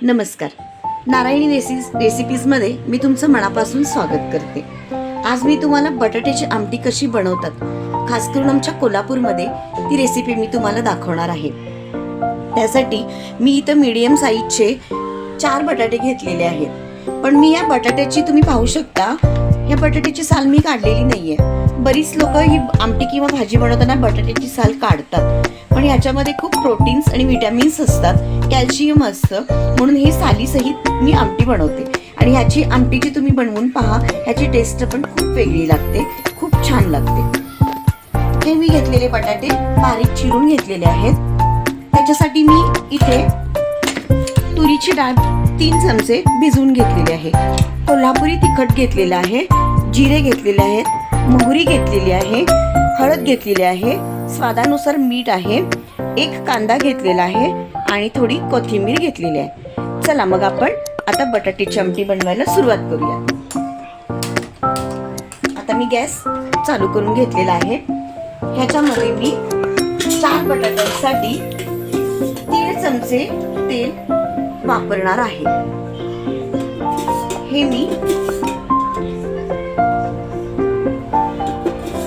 नमस्कार. नारायणी रेसिपीजमध्ये मी तुमचं मनापासून स्वागत करते. आज मी तुम्हाला बटाट्याची आमटी कशी बनवतात, खास करून आमच्या कोल्हापूरमध्ये ती रेसिपी मी तुम्हाला दाखवणार आहे. त्यासाठी मी इथं मीडियम साईजचे 4 बटाटे घेतलेले आहेत. पण मी या बटाट्याची तुम्ही पाहू शकता, ह्या बटाट्याची साल मी काढलेली नाहीये. बरीच लोक ही आमटी किंवा भाजी बनवताना बटाट्याची साल काढतात, पण ह्याच्यामध्ये खूप प्रोटीन्स आणि विटॅमिन्स असतात, कॅल्शियम असतं, म्हणून हे सालीसहित मी आमटी बनवते. आणि ह्याची आमटीची तुम्ही बनवून पहा, ह्याची टेस्ट पण खूप वेगळी लागते, खूप छान लागते. हे मी घेतलेले बटाटे बारीक चिरून घेतलेले आहेत. त्याच्यासाठी मी इथे तुरीची डाळ 3 चमचे भिजवून घेतलेली आहे. कोल्हापुरी तिखट घेतलेलं आहे, जिरे घेतलेले आहेत, मोहरी घेतलेली आहे, हळद घेतलेली आहे, स्वादानुसार मीठ आहे, 1 कांदा घेतलेला आहे आणि थोडी कोथिंबीर घेतलेली आहे. चला मग आपण आता बटाट्याची आमटी बनवायला सुरुवात करूया. आता मी गॅस चालू करून घेतलेला आहे. ह्याच्यामध्ये मी 4 बटाट्यांसाठी 3 चमचे तेल वापरणार आहे. हे मी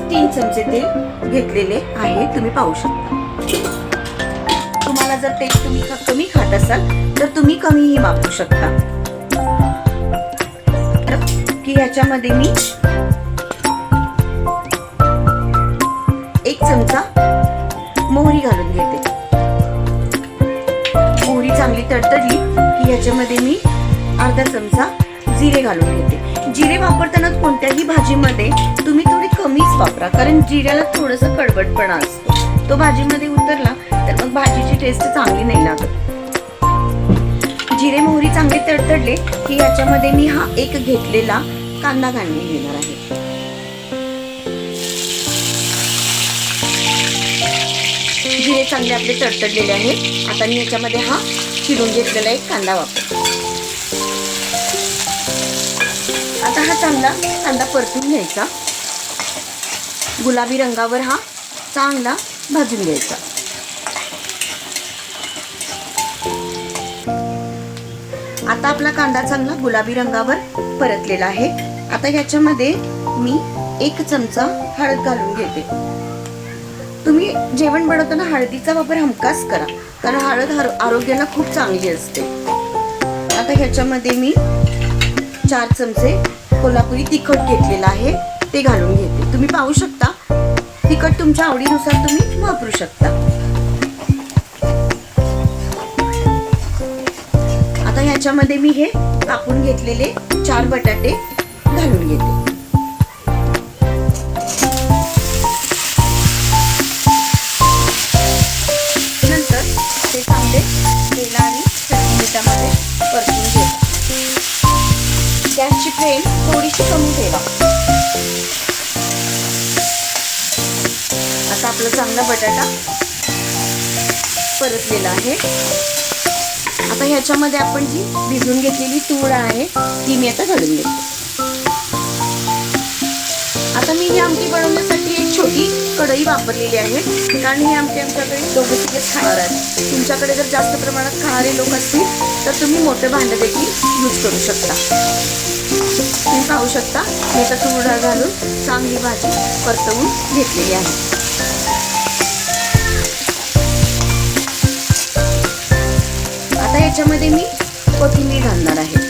3 चमचे तेल घेतलेले आहे, तुम्ही पाहू शकता. तुम्हाला जर तेल तुम्ही कमी खात असाल तर तुम्ही कमीही वापरू शकता. की ह्याच्यामध्ये मी 1 चमचा मोहरी घालून घेते. मोहरी चांगली तडतडली की ह्याच्यामध्ये मी अर्धा चमचा जिरे घालून घेते. जिरे वापरताना कोणत्याही भाजीमध्ये तुम्ही थोडे कमीच वापरा, कारण जिऱ्याला थोडंसं कडवटपणा असतो. तो भाजीमध्ये उतरला तर मग भाजीची टेस्ट चांगली नाही लागत. जिरे मोहरी चांगले तडतडले की याच्यामध्ये मी हा 1 घेतलेला कांदा घालून घेणार आहे. जिरे चांगले आपले तडतडलेले आहेत. आता मी याच्यामध्ये हा चिरून घेतलेला 1 कांदा वापरते. आता हा चांगला कांदा परतून घ्यायचा. गुलाबी रंगावर हा चांगला भाजून घ्यायचा. आता आपला कांदा चांगला गुलाबी रंगावर परतलेला आहे. आता ह्याच्यामध्ये मी 1 चमचा हळद घालून घेते. तुम्ही जेवण बनवताना हळदीचा वापर हमखास करा, कारण हळद आरोग्याला खूप चांगली असते. आता ह्याच्यामध्ये मी 4 चमचे कोल्हापुरी तिखट घेतलेला आहे, ते घालून घेते. तुम्ही पाहू शकता, तिखट तुमच्या आवडीनुसार तुम्ही वापरू शकता. आता ह्याच्यामध्ये मी हे कापून घेतलेले 4 बटाटे घालून घेते. नंतर ते चांगले तेल आणि मीठामध्ये परतून घेते. गॅसची फ्लेम थोडीशी कमी ठेवा. आता आपला चांगला बटाटा परतलेला आहे. आता ह्याच्यामध्ये आपण जी भिजवून घेतलेली तूर आहे ती मी आता घालून घेते. आता मी ही आमटी बनवण्यासाठी एक छोटी कढई वापरलेली आहे, कारण ही आमटी आमच्याकडे दोघं तिघेच खाणार आहेत. तुमच्याकडे जर जास्त प्रमाणात खाणारे लोक असतील तर तुम्ही मोठं भांडं देखील यूज करू शकता. तुम्ही पाहू शकता, मी आता तूर डाळ घालून चांगली भाजी परतवून घेतलेली आहे. आता याच्यामध्ये मी कोथिंबीर घालणार आहे.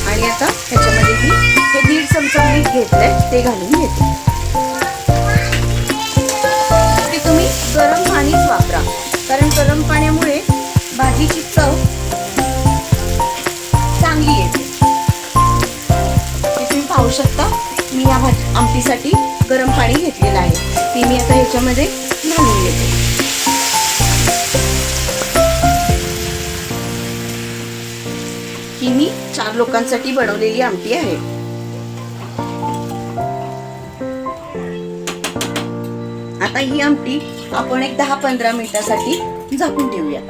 आणि आता ह्याच्यामध्ये मी हे 1.5 चमचा मीठ घेतलंय, ते घालून घेते. ते तुम्ही गरम पाणीच वापरा, कारण गरम पाण्यामुळे भाजीची चव चांगली येते. ते तुम्ही पाहू शकता, मी या आमटीसाठी गरम पाणी घेतलेलं आहे, ते मी आता ह्याच्यामध्ये घालून घेते. ही मी 4 लोकांसाठी बनवलेली आमटी आहे. आता ही आमटी आपण एक 10-15 मिनिटासाठी झाकून ठेवूया.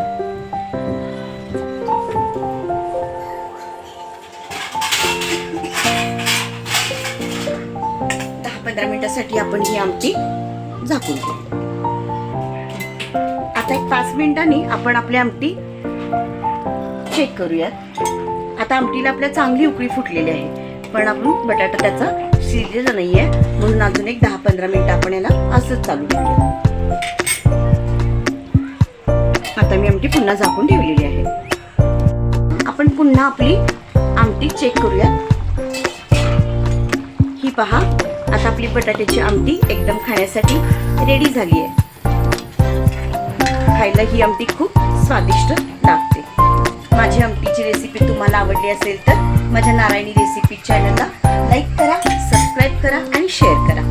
10-15 मिनिटासाठी आपण ही आमटी झाकून ठेवू. आता एक 5 मिनिटांनी आपण आपली आमटी चेक करूयात. आता आमटीला आपल्या चांगली उकळी फुटलेली आहे, पण आपण बटाटा त्याचा शिजलेला नाहीये, म्हणून अजून एक 10-15 मिनिटं आपण याला असंच चालू ठेवूया. आता मी आमटी पुन्हा झाकून ठेवलेली आहे. आपण पुन्हा आपली आमटी चेक करूया. ही पहा, आता आपली बटाट्याची आमटी एकदम खाण्यासाठी रेडी झाली आहे. खायला ही आमटी खूप स्वादिष्ट लागते. माझी आमटीची रेसिपी तुम्हाला आवडली असेल तर माझ्या नारायणी रेसिपी चॅनलला लाईक करा, सबस्क्राईब करा आणि शेअर करा.